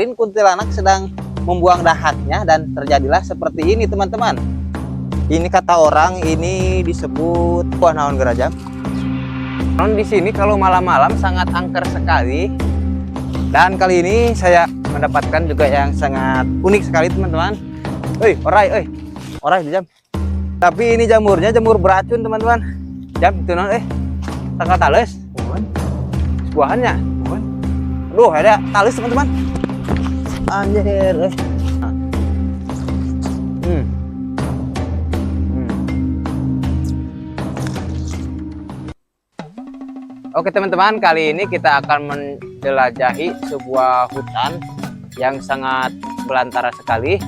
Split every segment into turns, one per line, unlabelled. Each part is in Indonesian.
Kuntilanak sedang membuang dahaknya dan terjadilah seperti ini teman-teman. Ini kata orang ini disebut buah naon gerajam. Di sini kalau malam-malam sangat angker sekali. Dan kali ini saya mendapatkan juga yang sangat unik sekali teman-teman. Orai jam. Tapi ini jamurnya jamur beracun teman-teman. Jam itu non tangkal tales. Buahannya. Aduh ada tales teman-teman. Anjir. Oke teman-teman, kali ini kita akan menjelajahi sebuah hutan yang sangat belantara sekali.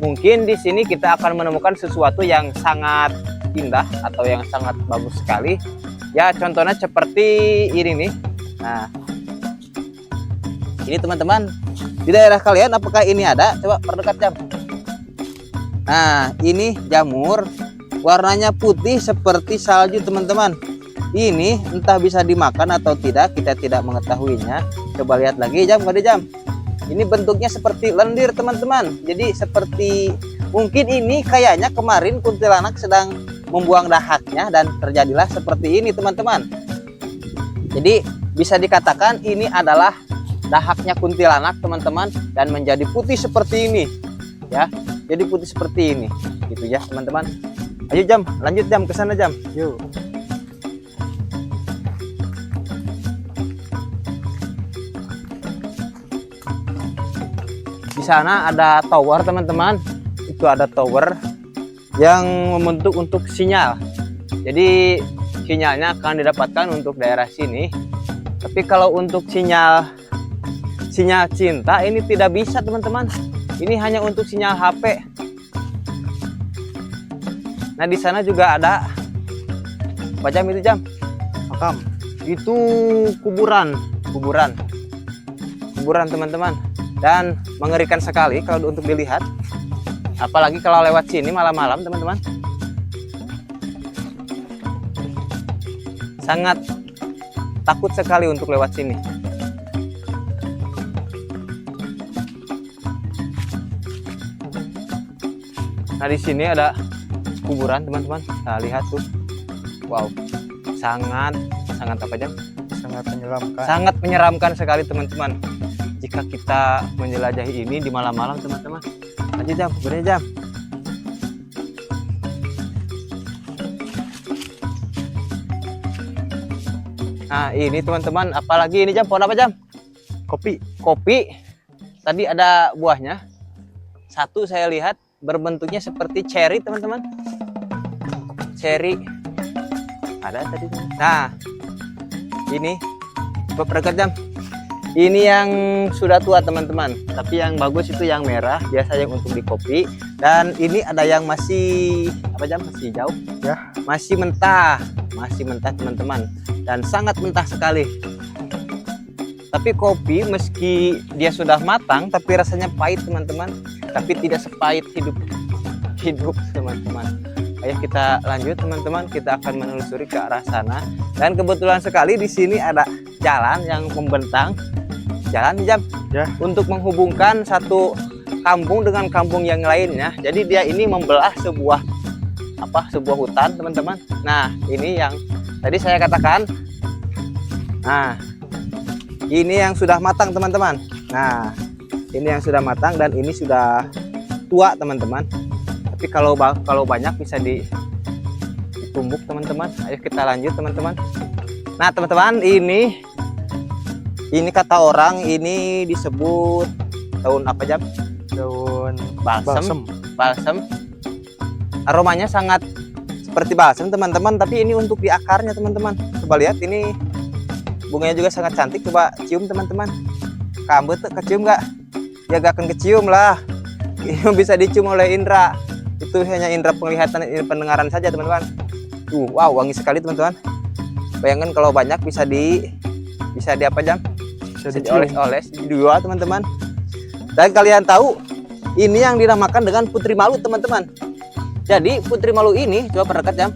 Mungkin di sini kita akan menemukan sesuatu yang sangat indah atau yang sangat bagus sekali. Ya contohnya seperti ini nih. Nah, ini teman-teman, di daerah kalian apakah ini ada? Coba perdekat jam. Nah, ini jamur warnanya putih seperti salju teman-teman. Ini entah bisa dimakan atau tidak, kita tidak mengetahuinya. Coba lihat lagi jam, kode jam. Ini bentuknya seperti lendir teman-teman. Jadi seperti mungkin ini kayaknya kemarin kuntilanak sedang membuang dahaknya dan terjadilah seperti ini teman-teman. Jadi bisa dikatakan ini adalah dahaknya kuntilanak teman-teman dan menjadi putih seperti ini ya. Jadi putih seperti ini gitu ya teman-teman. Ayo jam, lanjut jam ke sana jam. Yuk. Di sana ada tower teman-teman. Itu ada tower yang membentuk untuk sinyal. Jadi sinyalnya akan didapatkan untuk daerah sini. Tapi kalau untuk sinyal cinta ini tidak bisa teman-teman. Ini hanya untuk sinyal HP. Nah di sana juga ada apa jam itu jam? Makam. Itu kuburan teman-teman. Dan mengerikan sekali kalau untuk dilihat. Apalagi kalau lewat sini malam-malam teman-teman. Sangat takut sekali untuk lewat sini. Nah di sini ada kuburan teman-teman. Nah lihat tuh, wow, sangat apa jam? Sangat menyeramkan. Sangat menyeramkan sekali teman-teman. Jika kita menjelajahi ini di malam-malam teman-teman. Lanjut jam, kuburannya jam. Nah ini teman-teman, apalagi ini jam, pohon apa jam? Kopi. Tadi ada buahnya. Satu saya lihat berbentuknya seperti cherry teman-teman. Cherry ada tadi. Nah ini berdekat jam. Ini yang sudah tua teman-teman. Tapi yang bagus itu yang merah, biasanya untuk di kopi. Dan ini ada yang masih apa jam? Masih jauh ya. Masih mentah teman-teman. Dan sangat mentah sekali. Tapi kopi meski dia sudah matang tapi rasanya pahit teman-teman. Tapi tidak sepahit hidup teman-teman. Ayo kita lanjut teman-teman, kita akan menelusuri ke arah sana. Dan kebetulan sekali di sini ada jalan yang membentang. Jalan jam ya, untuk menghubungkan satu kampung dengan kampung yang lainnya. Jadi dia ini membelah sebuah hutan teman-teman. Nah ini yang tadi saya katakan. Nah ini yang sudah matang teman-teman. Nah ini yang sudah matang dan ini sudah tua teman-teman. Tapi kalau banyak bisa ditumbuk teman-teman. Ayo kita lanjut teman-teman. Nah teman-teman, ini kata orang ini disebut daun apa jam? Daun balsam. Aromanya sangat seperti balsam teman-teman. Tapi ini untuk di akarnya teman-teman. Coba lihat ini bunganya juga sangat cantik. Coba cium teman-teman. Kamu tuh kecium nggak? Ya gak akan kecium lah. Ini bisa dicium oleh indra. Itu hanya indra penglihatan, pendengaran saja teman-teman. Wow, wangi sekali teman-teman. Bayangkan kalau banyak bisa di apa jam? Bisa dioles-oles dua teman-teman. Dan kalian tahu ini yang dinamakan dengan putri malu teman-teman. Jadi putri malu ini, coba perdekat jam.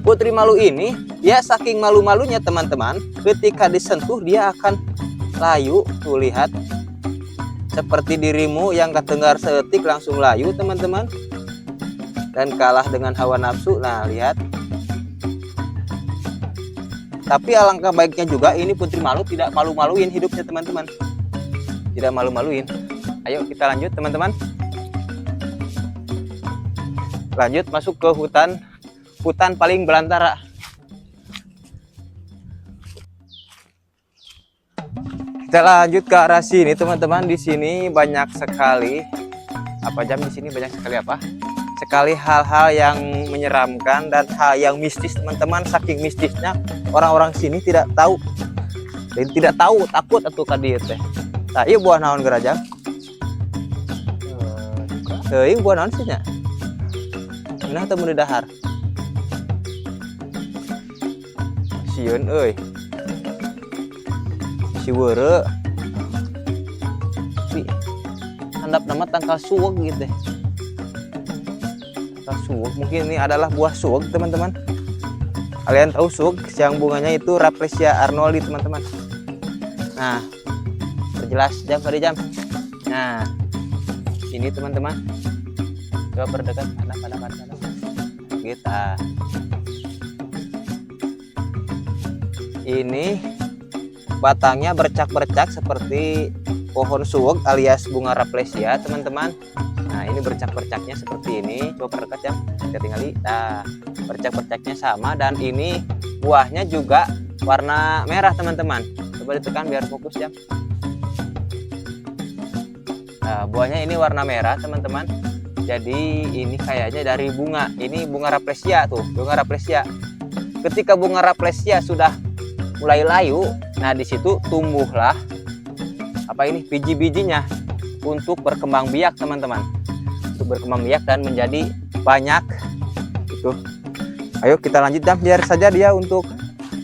Putri malu ini ya saking malu-malunya teman-teman, ketika disentuh dia akan layu. Tuh lihat seperti dirimu yang kedengar seetik langsung layu teman-teman, dan kalah dengan hawa nafsu. Nah lihat, tapi alangkah baiknya juga ini putri malu tidak malu-maluin hidupnya teman-teman, tidak malu-maluin. Ayo kita lanjut teman-teman, lanjut masuk ke hutan paling belantara. Kita lanjut ke arah sini teman-teman. Di sini banyak sekali di sini banyak sekali hal-hal yang menyeramkan dan hal yang mistis teman-teman. Saking mistisnya orang-orang sini tidak tahu dan tidak tahu takut atau kadir teh. Nah, iya buah naon gerajang? Teuing buah naon sih nya? Nah temu di dahar. Sieun euy. Si were handap nama tangkal suweg gitu. Tangkal suweg mungkin ini adalah buah suweg teman-teman. Kalian tahu suweg yang bunganya itu Rafflesia arnoldii teman-teman. Nah perjelas jam pada jam. Nah ini teman-teman, coba berdekat mana kita. Ini batangnya bercak-bercak seperti pohon suweg alias bunga Rafflesia teman-teman. Nah ini bercak-bercaknya seperti ini, coba perdekat ya, kita tinggali. Nah bercak-bercaknya sama, dan ini buahnya juga warna merah teman-teman. Coba ditekan biar fokus ya. Nah buahnya ini warna merah teman-teman. Jadi ini kayaknya dari bunga, ini bunga Rafflesia tuh, bunga Rafflesia. Ketika bunga Rafflesia sudah mulai layu, nah di situ tumbuhlah biji-bijinya untuk berkembang biak teman-teman, untuk berkembang biak dan menjadi banyak itu. Ayo kita lanjut dan biar saja dia untuk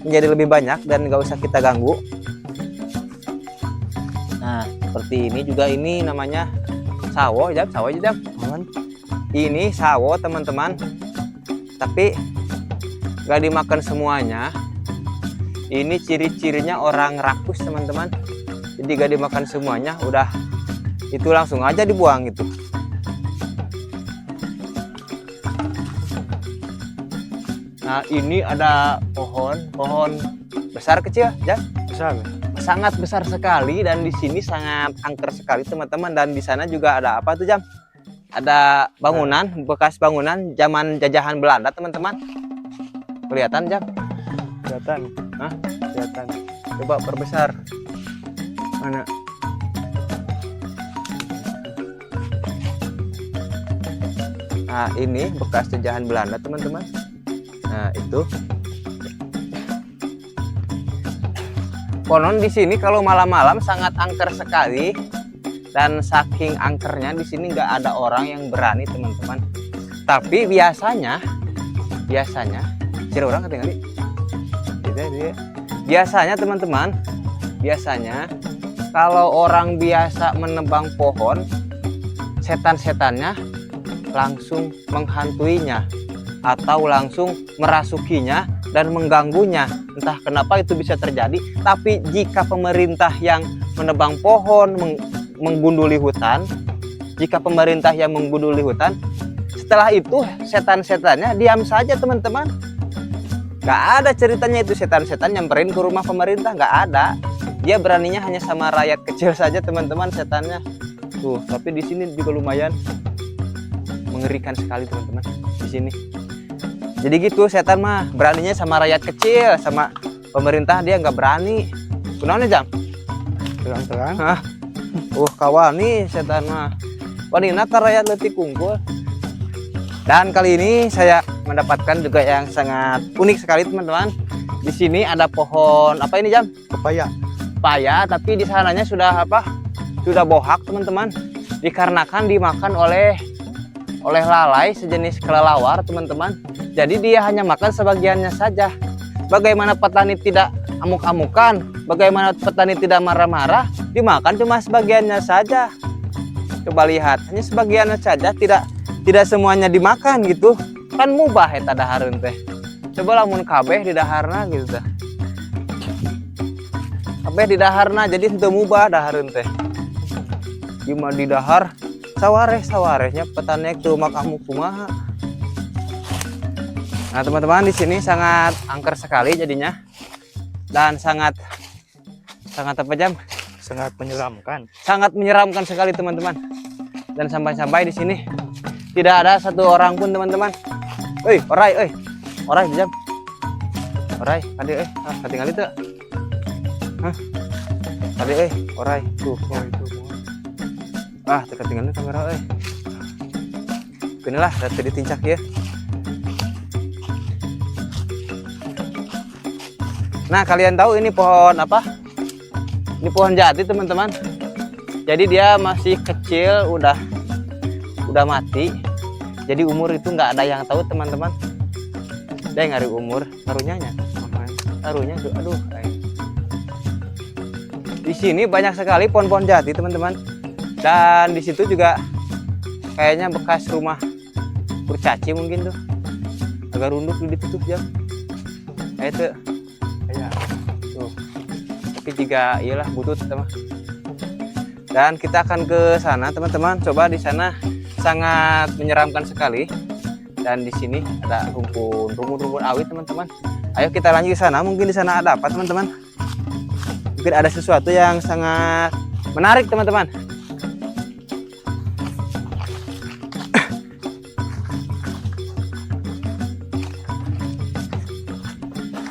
menjadi lebih banyak dan nggak usah kita ganggu. Nah seperti ini juga, ini namanya sawo jam. Ini sawo teman-teman, tapi nggak dimakan semuanya. Ini ciri-cirinya orang rakus teman-teman, jadi gak dimakan semuanya, udah itu langsung aja dibuang gitu. Nah ini ada pohon besar kecil ya, besar, sangat besar sekali, dan di sini sangat angker sekali teman-teman. Dan di sana juga ada apa tuh jam? Ada bangunan, bekas bangunan zaman jajahan Belanda teman-teman. Kelihatan jam? Kelihatan. Hah? Kelihatan. Coba perbesar. Mana? Nah, ini bekas jajahan Belanda, teman-teman. Nah, itu. Konon di sini kalau malam-malam sangat angker sekali, dan saking angkernya di sini nggak ada orang yang berani, teman-teman. Tapi biasanya ciri orang ketinggalan. Biasanya teman-teman, kalau orang biasa menebang pohon, setan-setannya langsung menghantuinya atau langsung merasukinya dan mengganggunya. Entah kenapa itu bisa terjadi. Tapi jika pemerintah yang menebang pohon, menggunduli hutan, setelah itu setan-setannya diam saja teman-teman. Gak ada ceritanya itu setan-setan nyamperin ke rumah pemerintah, gak ada. Dia beraninya hanya sama rakyat kecil saja teman-teman setannya. Tuh, tapi di sini juga lumayan mengerikan sekali teman-teman di sini. Jadi gitu, setan mah beraninya sama rakyat kecil, sama pemerintah dia nggak berani. Kunaon jam? Terang-terang. Kawan nih setan mah. Wanina ka rakyat leutik kungkul. Dan kali ini saya mendapatkan juga yang sangat unik sekali teman-teman. Di sini ada pohon apa ini jam? Pepaya, tapi di sananya sudah sudah bohak teman-teman. Dikarenakan dimakan oleh lalai sejenis kelelawar teman-teman. Jadi dia hanya makan sebagiannya saja. Bagaimana petani tidak amuk-amukan? Bagaimana petani tidak marah-marah? Dimakan cuma sebagiannya saja. Coba lihat, hanya sebagiannya saja, tidak semuanya dimakan gitu. Kan mubah eta dahareun teh. Coba lamun kabeh di daharna gitu teh. Kabeh di daharna jadi henteu mubah dahareun teh. cuma di dahar sawarehnya petani ke rumah kamu kumaha. Nah teman-teman, di sini sangat angker sekali jadinya dan sangat apa Jam?
Sangat menyeramkan.
Sangat menyeramkan sekali teman-teman. Dan sampai-sampai di sini tidak ada satu orang pun teman-teman. Orai Jam. Orai, tadi ketinggalan itu. Tadi orai tuh. Ketinggalan kamera Inilah tadi ditincak ya. Nah, kalian tahu ini pohon apa? Ini pohon jati, teman-teman. Jadi dia masih kecil, udah mati. Jadi umur itu nggak ada yang tahu, teman-teman. Dia ngari umur, taruhnya tuh, aduh. Di sini banyak sekali pohon-pohon jati, teman-teman. Dan di situ juga kayaknya bekas rumah kurcaci mungkin tuh. Agak runduk ditutup Jam. Nah, itu kayak tuh. Tapi juga iyalah butut teman. Dan kita akan ke sana, teman-teman. Coba di sana sangat menyeramkan sekali. Dan di sini ada rumpun awit, teman-teman. Ayo kita lanjut ke sana. Mungkin di sana ada apa, teman-teman? Mungkin ada sesuatu yang sangat menarik, teman-teman.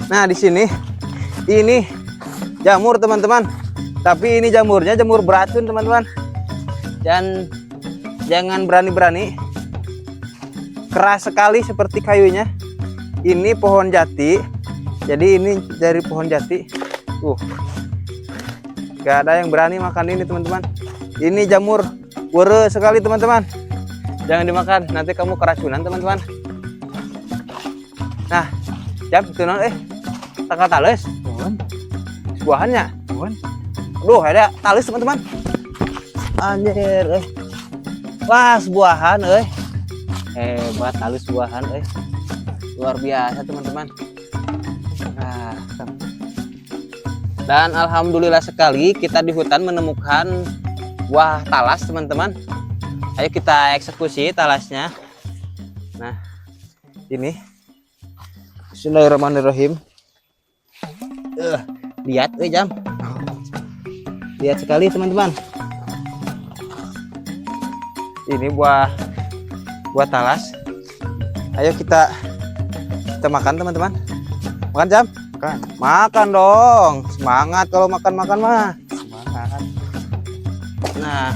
Nah, di sini ini jamur, teman-teman. Tapi ini jamurnya jamur beracun, teman-teman. Dan jangan berani-berani. Keras sekali seperti kayunya. Ini pohon jati. Jadi ini dari pohon jati. Gak ada yang berani makan ini, teman-teman. Ini jamur were sekali, teman-teman. Jangan dimakan, nanti kamu keracunan, teman-teman. Nah, Jam itu tanggal tales. Buahannya. Aduh, ada tales, teman-teman. Anjir, wah, buahan, hebat tales buahan, luar biasa, teman-teman. Nah, dan alhamdulillah sekali kita di hutan menemukan buah talas, teman-teman. Ayo kita eksekusi talasnya. Nah, ini Bismillahirrahmanirrahim. Lihat, Jam. Lihat sekali, teman-teman. Ini buah talas. Ayo kita makan, teman-teman. Makan, Jam? Makan dong. Semangat kalau makan mah.
Semangat.
Nah,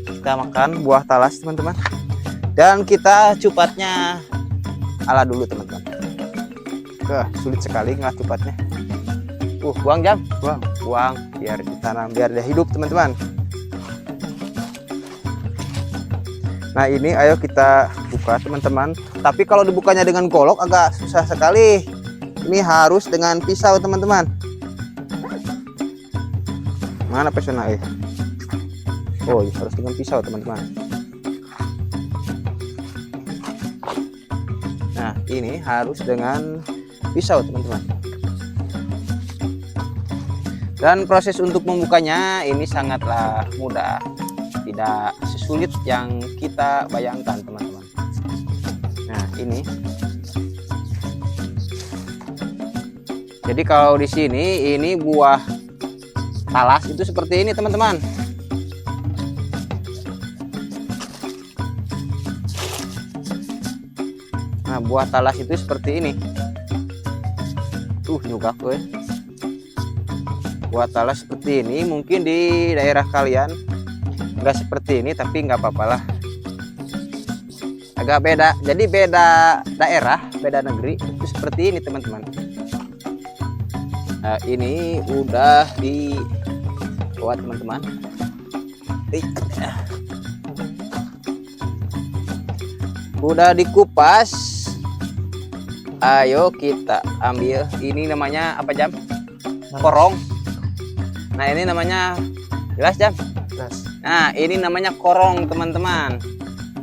kita makan buah talas, teman-teman. Dan kita cupatnya ala dulu, teman-teman. Sulit sekali nggak cupatnya. Buang, Jam. Buang biar ditanam, biar dia hidup, teman-teman. Nah, ini ayo kita buka, teman-teman. Tapi kalau dibukanya dengan golok agak susah sekali. Ini harus dengan pisau, teman-teman. Mana pisaunya? Harus dengan pisau, teman-teman. Nah, ini harus dengan pisau, teman-teman. Dan proses untuk membukanya ini sangatlah mudah, tidak sesulit yang kita bayangkan, teman-teman. Nah, ini. Jadi kalau di sini ini buah talas itu seperti ini, teman-teman. Nah, buah talas itu seperti ini. Nyugak gue. Buah talas seperti ini. Mungkin di daerah kalian nggak seperti ini, tapi nggak apa-apa lah. Agak beda. Jadi beda daerah, beda negeri itu seperti ini, teman-teman. Nah, ini udah dibuat, teman-teman. Udah dikupas. Ayo kita ambil. Ini namanya apa, Jam? Korong. Nah, ini namanya jelas, Jam?
Jelas.
Nah, ini namanya korong, teman-teman.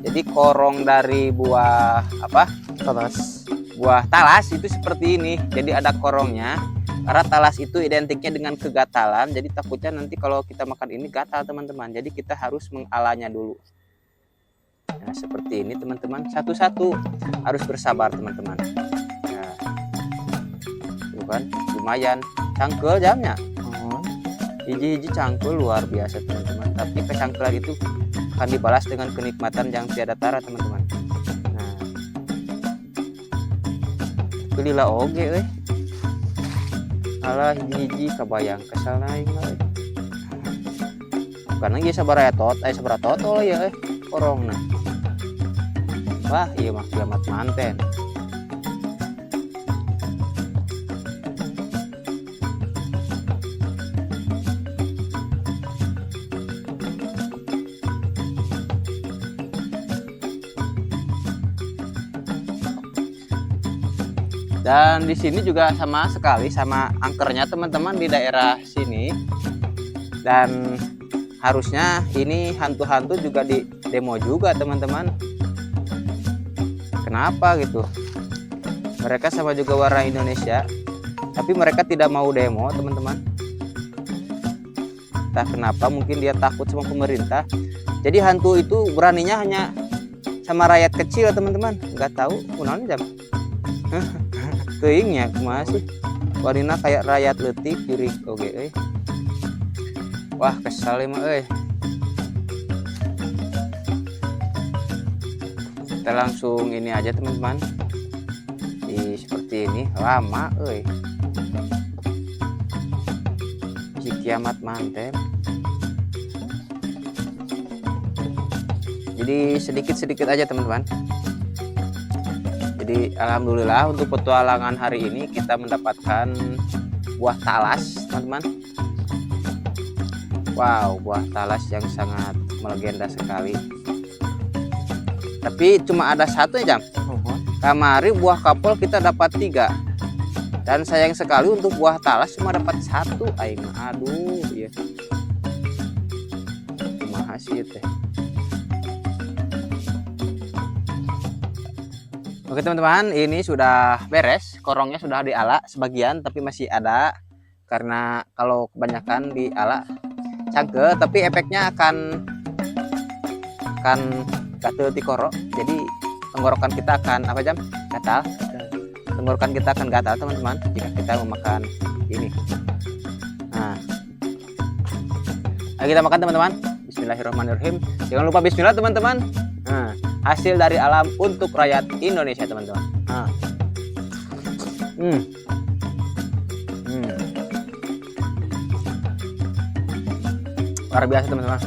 Jadi korong dari buah apa?
Talas.
Buah talas itu seperti ini. Jadi ada korongnya. Karena talas itu identiknya dengan kegatalan, jadi takutnya nanti kalau kita makan ini gatal teman-teman. Jadi kita harus mengalanya dulu. Nah, seperti ini teman-teman, satu-satu harus bersabar teman-teman. Nah, tuh kan, lumayan cangkel jamnya. Hiji-hiji cangkel luar biasa teman-teman. Tapi kecangkelan itu akan dibalas dengan kenikmatan yang tiada tara teman-teman. Nah, kelila oge, alah hiji-hiji kabayang kesal naik lah. Karena dia sabaraha totol ya korong nah. Wah, iya mah kiamat manten. Dan di sini juga sama sekali sama angkernya teman-teman di daerah sini. Dan harusnya ini hantu-hantu juga di demo juga teman-teman. Kenapa gitu? Mereka sama juga warna Indonesia, tapi mereka tidak mau demo teman-teman. Entah kenapa, mungkin dia takut sama pemerintah. Jadi hantu itu beraninya hanya sama rakyat kecil teman-teman. Nggak tahu kunaon jam. Teingnya masih warina kayak rakyat letik kiri oge Wah kesal mah Kita langsung ini aja teman-teman. Seperti ini lama si kiamat manten. Jadi sedikit-sedikit aja teman-teman. Jadi alhamdulillah untuk petualangan hari ini kita mendapatkan buah talas teman-teman. Wow, buah talas yang sangat melegenda sekali. Tapi cuma ada satu ya jam. Kamari buah kapol kita dapat 3. Dan sayang sekali untuk buah talas cuma dapat 1. Aing aduh ya. Kumaha sih teh. Oke teman-teman, ini sudah beres, korongnya sudah diala sebagian tapi masih ada. Karena kalau kebanyakan diala cangkel, tapi efeknya akan gatel di korok. Jadi tenggorokan kita akan apa jam? Gatal. Tenggorokan kita akan gatal teman-teman jika kita memakan ini. Nah, ayo kita makan teman-teman. Bismillahirrahmanirrahim. Jangan lupa bismillah teman-teman. Nah, hasil dari alam untuk rakyat Indonesia teman-teman. Nah. Luar biasa teman-teman.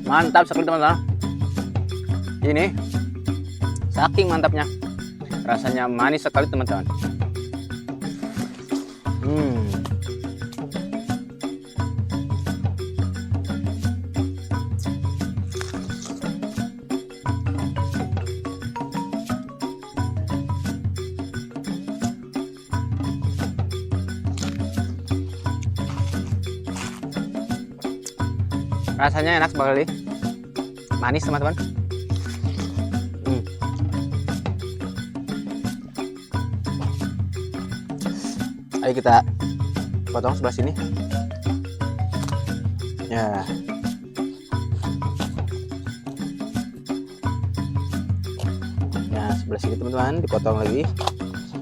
Mantap sekali teman-teman. Ini saking mantapnya, rasanya manis sekali teman-teman. Rasanya enak sekali, manis teman-teman. Ayo kita potong sebelah sini. Ya. Nah, sebelah sini teman-teman dipotong lagi.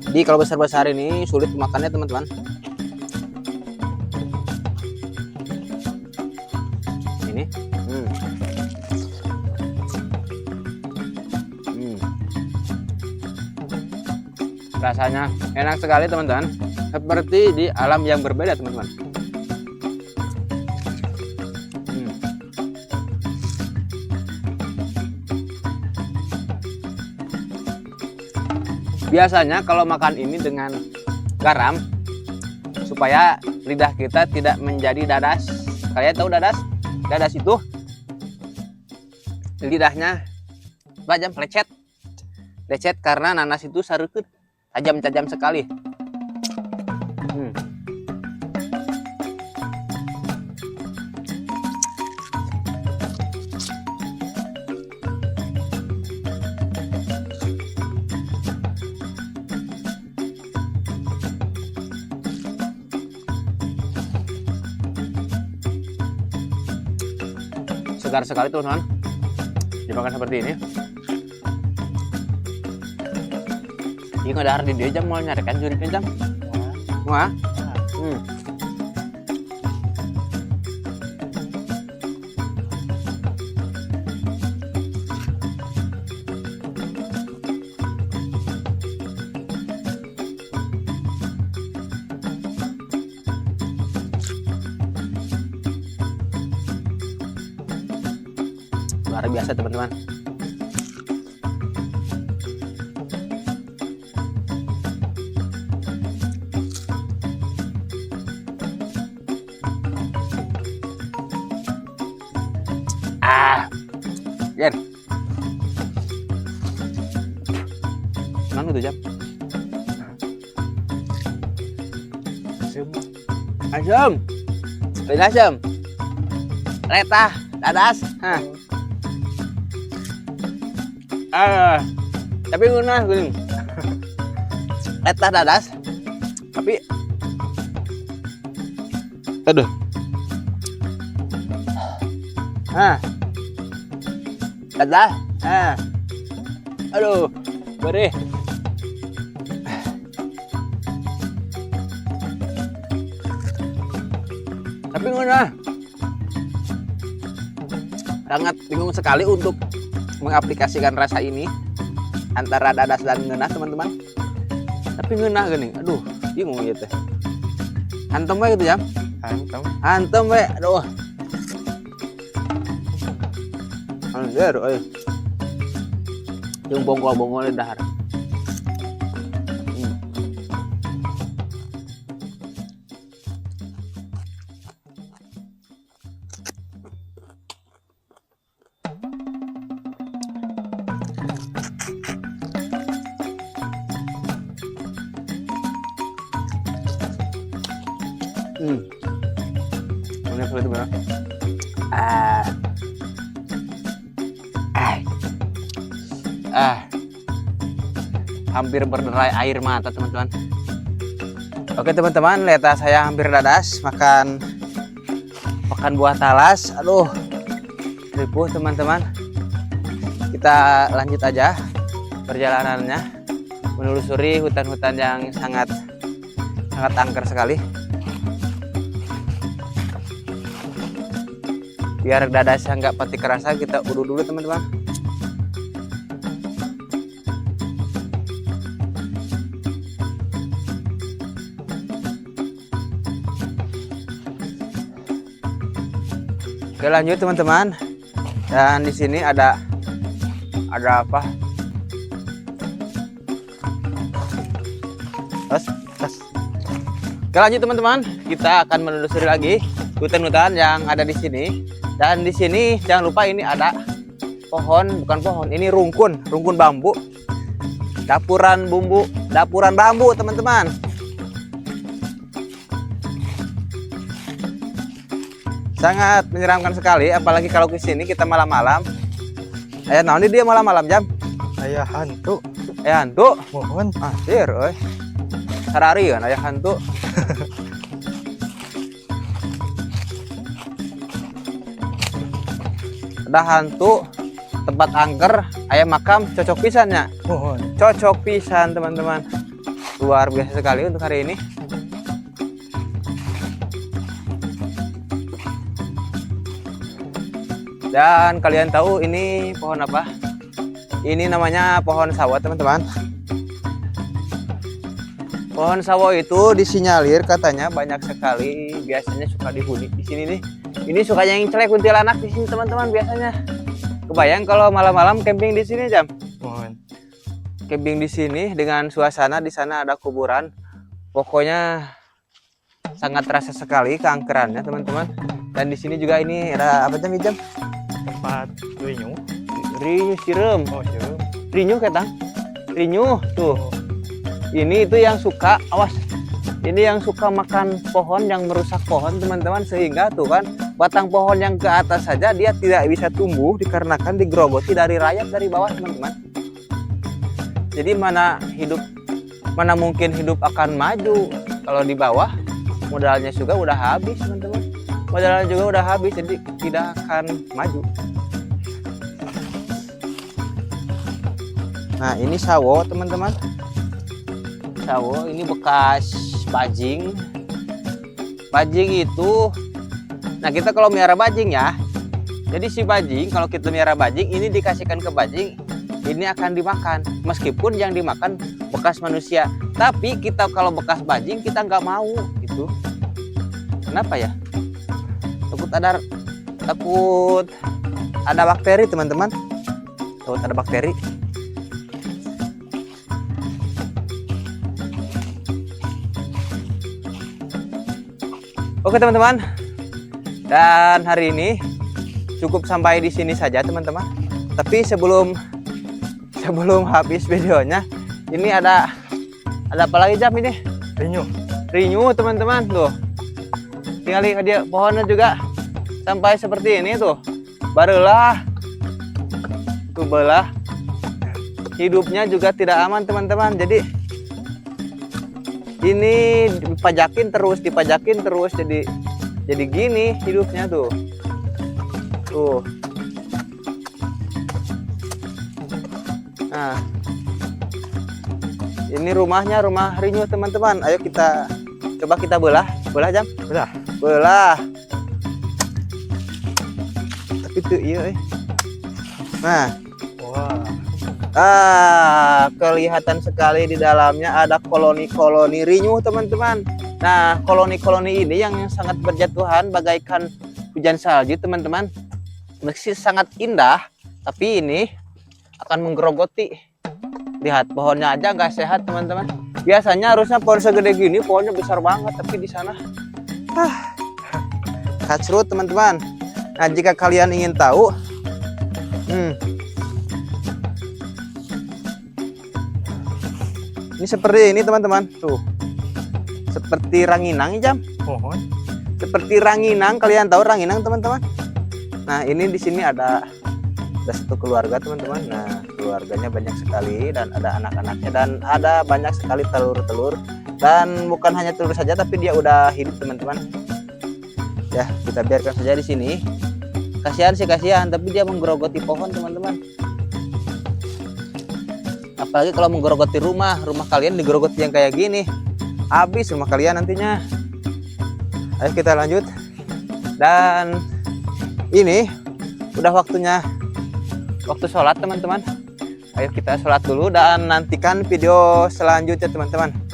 Jadi kalau besar-besar ini sulit makannya teman-teman. Ini. Rasanya enak sekali teman-teman. Seperti di alam yang berbeda teman-teman. Biasanya kalau makan ini dengan garam supaya lidah kita tidak menjadi dadas. Kalian tahu dadas? Dadas itu lidahnya tajam lecet karena nanas itu sareukeut tajam sekali. segar sekali teman-teman. Dimakan seperti ini. Ini nggak ada di dia jam mau nyarikan jurikan jam. Wah. Luar biasa teman-teman. Jen. Mana tuh jam? Asam. Lain asam. Retah, dadas. Hah. Tapi ngena gini. Retah dadas. Tapi aduh. Dadah. Aduh, beri. Tapi ngena. Sangat bingung sekali untuk mengaplikasikan rasa ini antara dadas dan ngenah teman-teman. Tapi ngenah gini, aduh, bingung gitu. Hantem we gitu ya? Hantem we, aduh. Anjir, yung bongol-bongol di dahar. Ini seperti mana? Hampir berderai air mata teman-teman. Oke teman-teman, lihat saya hampir dadas makan buah talas. Aduh, ripuh teman-teman. Kita lanjut aja perjalanannya menelusuri hutan-hutan yang sangat angker sekali. Biar dadasnya nggak pati kerasa, kita uduh dulu teman-teman. Oke lanjut teman-teman. Dan di sini ada apa? Tas. Oke lanjut teman-teman. Kita akan menelusuri lagi hutan-hutan yang ada di sini. Dan di sini jangan lupa ini ada bukan pohon, ini rungkun bambu. Dapuran bambu teman-teman. Sangat menyeramkan sekali, apalagi kalau ke sini kita malam-malam. Nah ini dia malam-malam jam.
Ayah hantu.
Mohon. Asir, sarari kan ayah hantu. Ada hantu, tempat angker, ayam makam, cocok pisannya.
Mohon.
Cocok pisan teman-teman. Luar biasa sekali untuk hari ini. Dan kalian tahu ini pohon apa? Ini namanya pohon sawo teman-teman. Pohon sawo itu disinyalir katanya banyak sekali, biasanya suka dihuni di sini nih. Ini sukanya yang celek kuntilanak di sini teman-teman biasanya. Kebayang kalau malam-malam camping di sini jam?
Mohon.
Camping di sini dengan suasana di sana ada kuburan. Pokoknya sangat terasa sekali keangkerannya teman-teman. Dan di sini juga ini ada apa jam?
Tempat rinyu.
Rinyu sirum.
Oh, sirum.
Rinyu ketang. Rinyu tuh. Ini itu yang suka, awas. Ini yang suka makan pohon, yang merusak pohon teman-teman, sehingga tuh kan batang pohon yang ke atas saja dia tidak bisa tumbuh dikarenakan digerogoti dari rayap dari bawah teman-teman. Jadi mana mungkin hidup akan maju kalau di bawah modalnya juga udah habis teman-teman. modalnya juga udah habis, jadi tidak akan maju. Nah ini sawo teman-teman, sawo ini bekas bajing. Bajing itu, nah kita kalau melihara bajing ya, jadi si bajing kalau kita melihara bajing ini dikasihkan ke bajing, ini akan dimakan, meskipun yang dimakan bekas manusia. Tapi kita kalau bekas bajing kita nggak mau gitu. Kenapa ya? Takut ada bakteri teman-teman. Takut ada bakteri. Oke teman-teman, dan hari ini cukup sampai di sini saja teman-teman. Tapi sebelum habis videonya, ini ada apa lagi Jam ini? Rinyu teman-teman tuh. Tinggal lihat dia pohonnya juga sampai seperti ini tuh. Barulah tuh belah. Hidupnya juga tidak aman teman-teman. Jadi ini dipajakin terus jadi gini hidupnya tuh. Nah ini rumah Rinyu teman-teman. Ayo kita coba kita belah Jam, belah tapi tuh iya nah kelihatan sekali di dalamnya ada koloni-koloni Rinyu teman-teman. Nah koloni-koloni ini yang sangat berjatuhan bagaikan hujan salju teman-teman. Meski sangat indah, tapi ini akan menggerogoti. Lihat pohonnya aja nggak sehat teman-teman. Biasanya harusnya pohon segede gini, pohonnya besar banget, tapi di sana kacrut teman-teman. Nah jika kalian ingin tahu, ini seperti ini teman-teman, tuh seperti ranginang Jam.
Pohon.
Seperti ranginang, kalian tahu ranginang teman-teman? Nah ini di sini ada satu keluarga teman-teman. Nah keluarganya banyak sekali dan ada anak-anaknya dan ada banyak sekali telur-telur. Dan bukan hanya telur saja, tapi dia udah hidup teman-teman. Ya kita biarkan saja di sini. Kasihan sih kasihan, tapi dia menggerogoti pohon teman-teman. Apalagi kalau menggerogoti rumah kalian digerogoti yang kayak gini, habis rumah kalian nantinya. Ayo kita lanjut. Dan ini udah waktu sholat teman-teman. Ayo kita sholat dulu dan nantikan video selanjutnya teman-teman.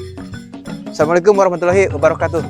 Assalamualaikum warahmatullahi wabarakatuh.